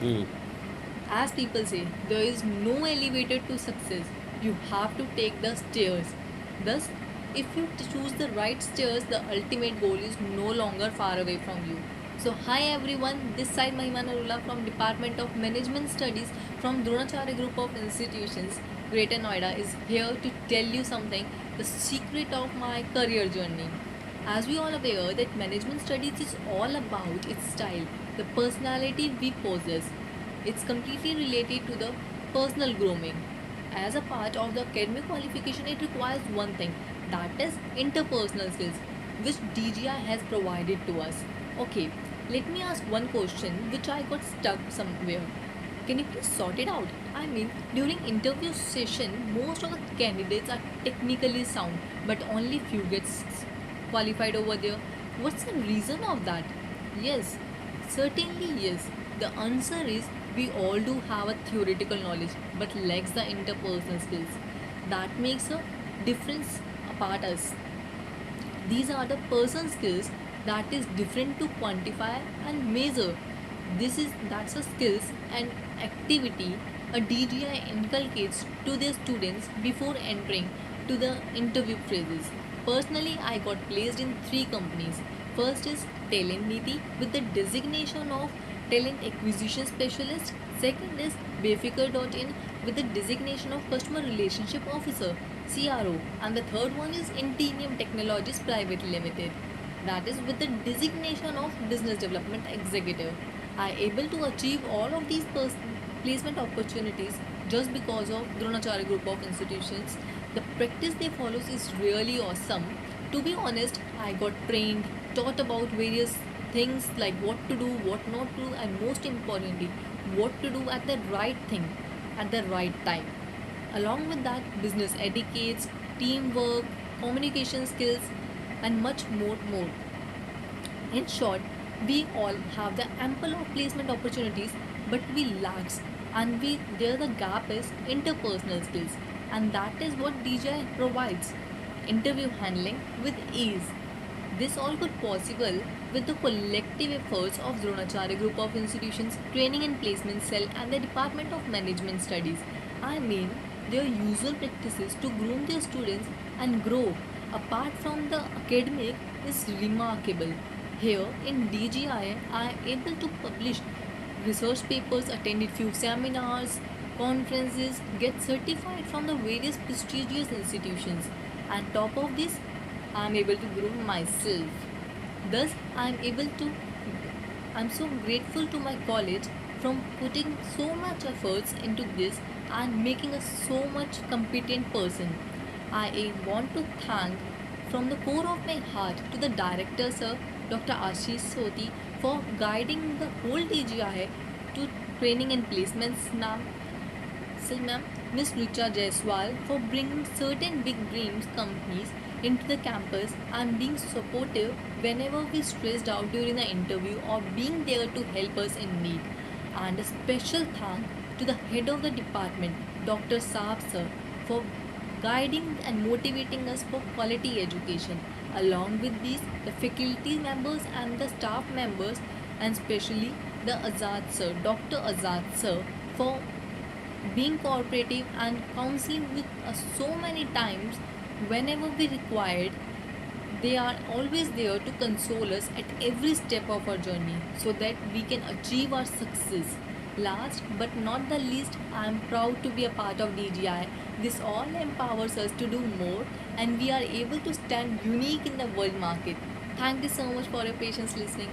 Hmm. As people say, there is no elevator to success. You have to take the stairs. Thus, if you choose the right stairs, the ultimate goal is no longer far away from you. So, hi everyone, this side Mahima Narula from Department of Management Studies from Dronacharya Group of Institutions, Greater Noida is here to tell you something, the secret of my career journey. As we all aware that management studies is all about its style, the personality we possess. It's completely related to the personal grooming. As a part of the academic qualification, it requires one thing, that is interpersonal skills, which DGI has provided to us. Okay, let me ask one question which I got stuck somewhere. Can you please sort it out? I mean, during interview session, most of the candidates are technically sound, but only few gets qualified over there. What's the reason of that? Yes, certainly yes. The answer is we all do have a theoretical knowledge, but lacks the interpersonal skills. That makes a difference apart us. These are the person skills that is different to quantify and measure. This is that's a skills and activity a DGI inculcates to their students before entering to the interview phases. Personally, I got placed in three companies. First is Talent Niti with the designation of Talent Acquisition Specialist. Second is Befikar.in with the designation of Customer Relationship Officer CRO. And the third one is Intenium Technologies Private Limited. That is with the designation of Business Development Executive. I able to achieve all of these placement opportunities just because of Dronacharya group of institutions. The practice they follows is really awesome. To be honest, I got trained, taught about various things like what to do, what not to do, and most importantly, what to do at the right thing at the right time. Along with that, business etiquettes, teamwork, communication skills, and much more. In short, we all have the ample of placement opportunities, but we lacks, and we there the gap is interpersonal skills, and that is what DJI provides. Interview handling with ease. This all could possible with the collective efforts of Dronacharya Group of Institutions, Training and Placement Cell, and the Department of Management Studies. I mean, their usual practices to groom their students and grow apart from the academic is remarkable. Here in DGI, I am able to publish research papers, attended few seminars, conferences, get certified from the various prestigious institutions. And top of this, I am able to groom myself. Thus, I am able to I'm so grateful to my college from putting so much efforts into this and making a so much competent person. I want to thank from the core of my heart to the director sir Dr. Ashish Soti for guiding the whole DGI to training and placements ma'am. So, ma'am, Miss Richa Jaiswal for bringing certain big dreams companies into the campus and being supportive whenever we stressed out during the interview or being there to help us in need. And a special thank to the head of the department, Dr. Saab sir, for guiding and motivating us for quality education. Along with these, the faculty members and the staff members, and especially the Azad sir, Dr. Azad sir, for being cooperative and counseling with us so many times whenever we required. They are always there to console us at every step of our journey so that we can achieve our success. Last but not the least, I am proud to be a part of DGI. This all empowers us to do more and we are able to stand unique in the world market. Thank you so much for your patience listening.